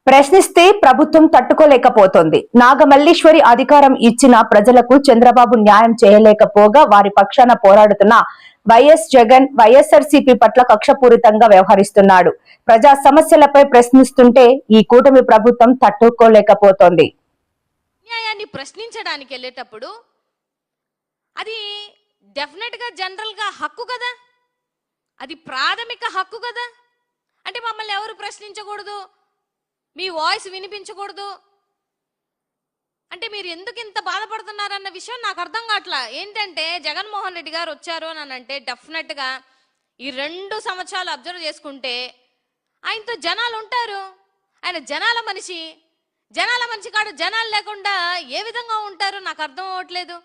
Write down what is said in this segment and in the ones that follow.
ప్రశ్నిస్తే ప్రభుత్వం తట్టుకోలేకపోతోంది. నాగమల్లీశ్వరి అధికారం ఇచ్చిన ప్రజలకు చంద్రబాబు న్యాయం చేయలేకపోగా వారి పక్షాన పోరాడుతున్న వైఎస్ జగన్ వైఎస్ఆర్సీపీ పట్ల కక్షపూరితంగా వ్యవహరిస్తున్నాడు. ప్రజా సమస్యలపై ప్రశ్నిస్తుంటే ఈ కూటమి ప్రభుత్వం తట్టుకోలేకపోతోంది. న్యాయాన్ని ప్రశ్నించడానికి వెళ్ళేటప్పుడు అది డెఫినెట్ గా జనరల్ గా హక్కు కదా, అది ప్రాథమిక హక్కు కదా. అంటే మమ్మల్ని ఎవరు ప్రశ్నించకూడదు, మీ వాయిస్ వినిపించకూడదు అంటే మీరు ఎందుకు ఇంత బాధపడుతున్నారన్న విషయం నాకు అర్థం కావట్లా. ఏంటంటే జగన్మోహన్ రెడ్డి గారు వచ్చారు అని అంటే డెఫినెట్గా ఈ 2 సంవత్సరాలు అబ్జర్వ్ చేసుకుంటే ఆయనతో జనాలు ఉంటారు. ఆయన జనాల మనిషి కాదు. జనాలు లేకుండా ఏ విధంగా ఉంటారు నాకు అర్థం అవ్వట్లేదు.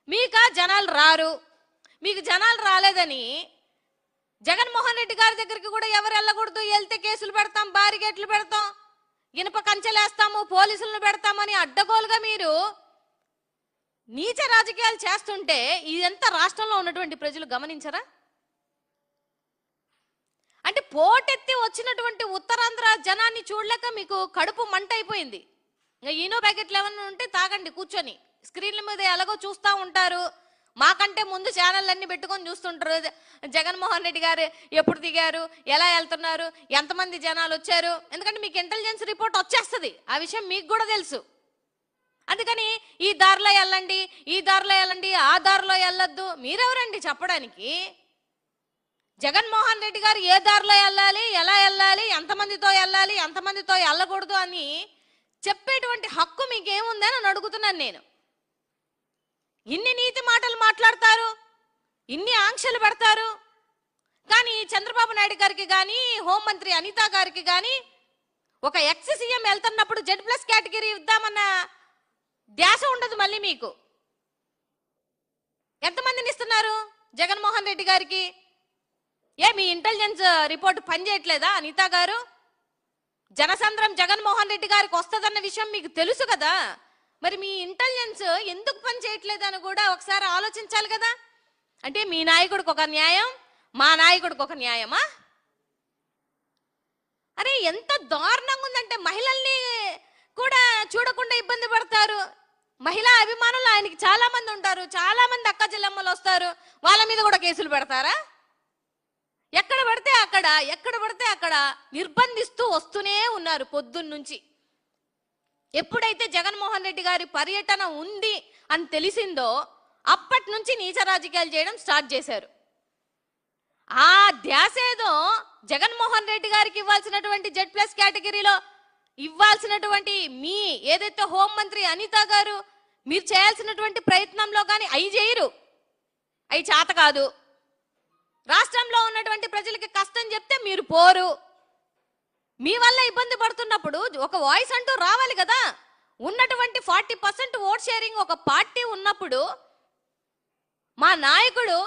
మీకా జనాలు రారు, మీకు జనాలు రాలేదని జగన్మోహన్ రెడ్డి గారి దగ్గరికి కూడా ఎవరు వెళ్ళకూడదు, వెళ్తే కేసులు పెడతాం, బారిగేట్లు పెడతాం, ఇనుప కంచెలేస్తాము, పోలీసులను పెడతామని అడ్డగోలుగా మీరు నీచ రాజకీయాలు చేస్తుంటే ఇదంతా రాష్ట్రంలో ఉన్నటువంటి ప్రజలు గమనించరా? అంటే పోటెత్తి వచ్చినటువంటి ఉత్తరాంధ్ర జనాన్ని చూడలేక మీకు కడుపు మంట అయిపోయింది. ఈనో ప్యాకెట్లు ఏమన్నా ఉంటే తాగండి కూర్చొని, స్క్రీన్ల మీద ఎలాగో చూస్తూ ఉంటారు. మాకంటే ముందు ఛానళ్ళన్నీ పెట్టుకొని చూస్తుంటారు. జగన్మోహన్ రెడ్డి గారు ఎప్పుడు దిగారు, ఎలా వెళ్తున్నారు, ఎంతమంది జనాలు వచ్చారు, ఎందుకంటే మీకు ఇంటెలిజెన్స్ రిపోర్ట్ వచ్చేస్తుంది. ఆ విషయం మీకు కూడా తెలుసు. అందుకని ఈ దారిలో వెళ్ళండి, ఈ దారిలో వెళ్ళండి, ఆ దారిలో వెళ్ళొద్దు. మీరెవరండి చెప్పడానికి? జగన్మోహన్ రెడ్డి గారు ఏ దారిలో వెళ్ళాలి, ఎలా వెళ్ళాలి, ఎంతమందితో వెళ్ళాలి, ఎంతమందితో వెళ్ళకూడదు అని చెప్పేటువంటి హక్కు మీకేముందని అని అడుగుతున్నాను నేను. ఇన్ని నీతి మాటలు మాట్లాడతారు, ఇన్ని ఆంక్షలు పెడతారు, కానీ చంద్రబాబు నాయుడు గారికి కానీ హోంమంత్రి అనిత గారికి కానీ ఒక ఎక్స్ సీఎం వెళ్తున్నప్పుడు Z+ కేటగిరీ ఇద్దామన్న ధ్యాస ఉండదు. మళ్ళీ మీకు ఎంతమందిని ఇస్తున్నారు జగన్మోహన్ రెడ్డి గారికి? మీ ఇంటెలిజెన్స్ రిపోర్ట్ పనిచేయట్లేదా అనిత గారు? జనసంద్రం జగన్మోహన్ రెడ్డి గారికి వస్తుందన్న విషయం మీకు తెలుసు కదా. మరి మీ ఇంటెలిజెన్స్ ఎందుకు పని చేయట్లేదని కూడా ఒకసారి ఆలోచించాలి కదా. అంటే మీ నాయకుడికి ఒక న్యాయం, మా నాయకుడికి ఒక న్యాయమా? అరే ఎంత దారుణంగా ఉందంటే మహిళల్ని కూడా చూడకుండా ఇబ్బంది పడతారు. మహిళా అభిమానులు ఆయనకి చాలా మంది ఉంటారు, చాలా మంది అక్క చెల్లెమ్మలు వస్తారు, వాళ్ళ మీద కూడా కేసులు పెడతారా? ఎక్కడ పడితే అక్కడ నిర్బంధిస్తూ వస్తూనే ఉన్నారు పొద్దున్నుంచి. ఎప్పుడైతే జగన్మోహన్ రెడ్డి గారి పర్యటన ఉంది అని తెలిసిందో అప్పటి నుంచి నీచ రాజకీయాలు చేయడం స్టార్ట్ చేశారు. ఆ ధ్యాస ఏదో జగన్మోహన్ రెడ్డి గారికి ఇవ్వాల్సినటువంటి Z+ కేటగిరీలో ఇవ్వాల్సినటువంటి మీ ఏదైతే హోంమంత్రి అనిత గారు మీరు చేయాల్సినటువంటి ప్రయత్నంలో కానీ అవి చేయరు, అవి చేత కాదు. రాష్ట్రంలో ఉన్నటువంటి ప్రజలకి కష్టం చెప్తే మీరు పోరు. మీ వల్ల ఇబ్బంది పడుతున్నప్పుడు ఒక వాయిస్ అంటూ రావాలి కదా. ఉన్నటువంటి 40% ఓట్ షేరింగ్ ఒక పార్టీ ఉన్నప్పుడు మా నాయకుడు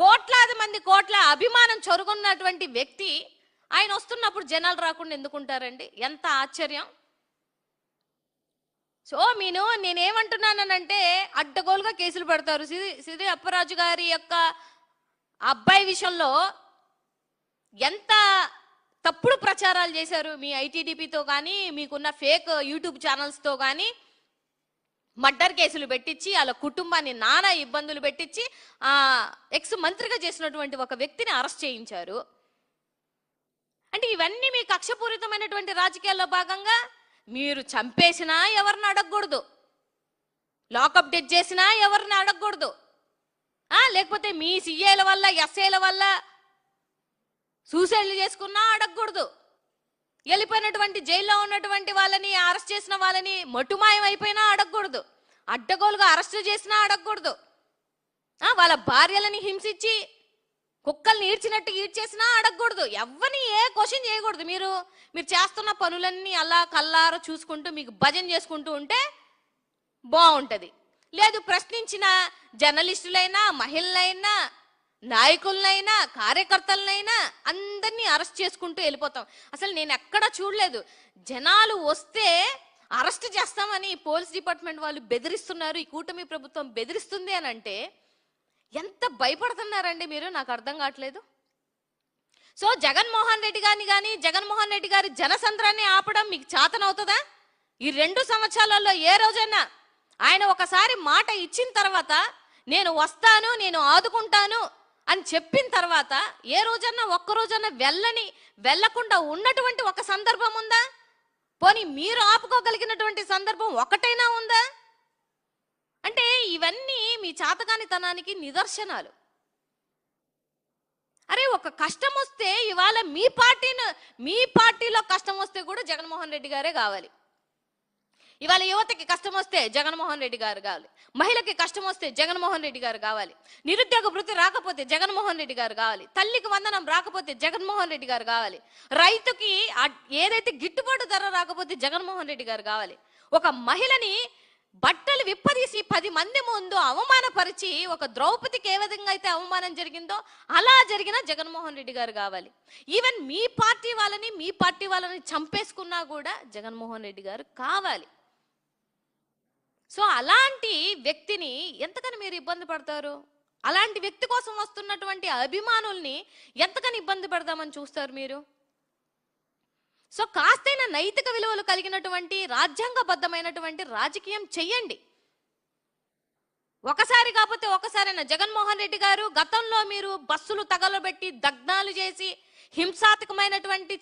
కోట్లాది మంది కోట్ల అభిమానం చొరుగున్నటువంటి వ్యక్తి ఆయన వస్తున్నప్పుడు జనాలు రాకుండా ఎందుకుంటారండి? ఎంత ఆశ్చర్యం. సో నేనేమంటున్నానంటే అడ్డగోలుగా కేసులు పెడతారు. సిరి అప్పరాజు గారి యొక్క అబ్బాయి విషయంలో ఎంత తప్పుడు ప్రచారాలు చేశారు. మీ ఐటీడీపీతో కానీ మీకున్న ఫేక్ యూట్యూబ్ ఛానల్స్తో కానీ మర్డర్ కేసులు పెట్టించి వాళ్ళ కుటుంబాన్ని నానా ఇబ్బందులు పెట్టించి ఎక్స్ మంత్రిగా చేసినటువంటి ఒక వ్యక్తిని అరెస్ట్ చేయించారు. అంటే ఇవన్నీ మీ కక్షపూరితమైనటువంటి రాజకీయాల్లో భాగంగా మీరు చంపేసినా ఎవరిని అడగకూడదు, లాకప్ డెత్ చేసినా ఎవరిని అడగకూడదు, లేకపోతే మీ సీఏల వల్ల ఎస్ఏల వల్ల సూసైడ్లు చేసుకున్నా అడగకూడదు, వెళ్ళిపోయినటువంటి జైల్లో ఉన్నటువంటి వాళ్ళని అరెస్ట్ చేసిన వాళ్ళని మటుమాయం అయిపోయినా అడగకూడదు, అడ్డగోలుగా అరెస్ట్ చేసినా అడగకూడదు, వాళ్ళ భార్యలని హింసించి కుక్కల్ని ఈడ్చినట్టు ఈడ్చేసినా అడగకూడదు. ఎవరిని ఏ క్వశ్చన్ చేయకూడదు. మీరు చేస్తున్న పనులన్నీ అలా కల్లార చూసుకుంటూ మీకు భజన చేసుకుంటూ ఉంటే బాగుంటుంది. లేదు ప్రశ్నించిన జర్నలిస్టులైనా, మహిళలైనా, నాయకులనైనా, కార్యకర్తలనైనా అందరినీ అరెస్ట్ చేసుకుంటూ వెళ్ళిపోతాం. అసలు నేను ఎక్కడా చూడలేదు జనాలు వస్తే అరెస్ట్ చేస్తామని పోలీస్ డిపార్ట్మెంట్ వాళ్ళు బెదిరిస్తున్నారు, ఈ కూటమి ప్రభుత్వం బెదిరిస్తుంది అని అంటే ఎంత భయపడుతున్నారండి మీరు? నాకు అర్థం కావట్లేదు. సో జగన్మోహన్ రెడ్డి గారిని కానీ జగన్మోహన్ రెడ్డి గారి జనసంద్రాన్ని ఆపడం మీకు చేతనవుతుందా? ఈ 2 సంవత్సరాలలో ఏ రోజైనా ఆయన ఒకసారి మాట ఇచ్చిన తర్వాత నేను వస్తాను, నేను ఆదుకుంటాను అని చెప్పిన తర్వాత ఏ రోజన్నా ఒక్కరోజన్నా వెళ్ళకుండా ఉన్నటువంటి ఒక సందర్భం ఉందా? పోనీ మీరు ఆపుకోగలిగినటువంటి సందర్భం ఒకటైనా ఉందా? అంటే ఇవన్నీ మీ చాతకానితనానికి నిదర్శనాలు. అరే, ఒక కష్టం వస్తే ఇవాళ మీ పార్టీలో కష్టం వస్తే కూడా జగన్మోహన్ రెడ్డి గారే కావాలి. ఇవాళ యువతకి కష్టం వస్తే జగన్మోహన్ రెడ్డి గారు కావాలి, మహిళకి కష్టం వస్తే జగన్మోహన్ రెడ్డి గారు కావాలి, నిరుద్యోగ వృత్తి రాకపోతే జగన్మోహన్ రెడ్డి గారు కావాలి, తల్లికి వందనం రాకపోతే జగన్మోహన్ రెడ్డి గారు కావాలి, రైతుకి ఏదైతే గిట్టుబాటు ధర రాకపోతే జగన్మోహన్ రెడ్డి గారు కావాలి, ఒక మహిళని బట్టలు విప్పదీసి 10 మంది ముందు అవమానపరిచి ఒక ద్రౌపదికి ఏ విధంగా అయితే అవమానం జరిగిందో అలా జరిగిన జగన్మోహన్ రెడ్డి గారు కావాలి. ఈవెన్ మీ పార్టీ వాళ్ళని చంపేసుకున్నా కూడా జగన్మోహన్ రెడ్డి గారు కావాలి. సో అలాంటి వ్యక్తిని ఎంతకని మీరు ఇబ్బంది పడతారు? అలాంటి వ్యక్తి కోసం వస్తున్నటువంటి అభిమానుల్ని ఎంతకని ఇబ్బంది పెడదామని చూస్తారు మీరు? సో కాస్తైనా నైతిక విలువలు కలిగినటువంటి రాజ్యాంగబద్ధమైనటువంటి రాజకీయం చెయ్యండి. ఒకసారి కాకపోతే ఒకసారైనా జగన్మోహన్ రెడ్డి గారు గతంలో మీరు బస్సులు తగలబెట్టి దగ్నాలు చేసి హింసాత్మకమైనటువంటి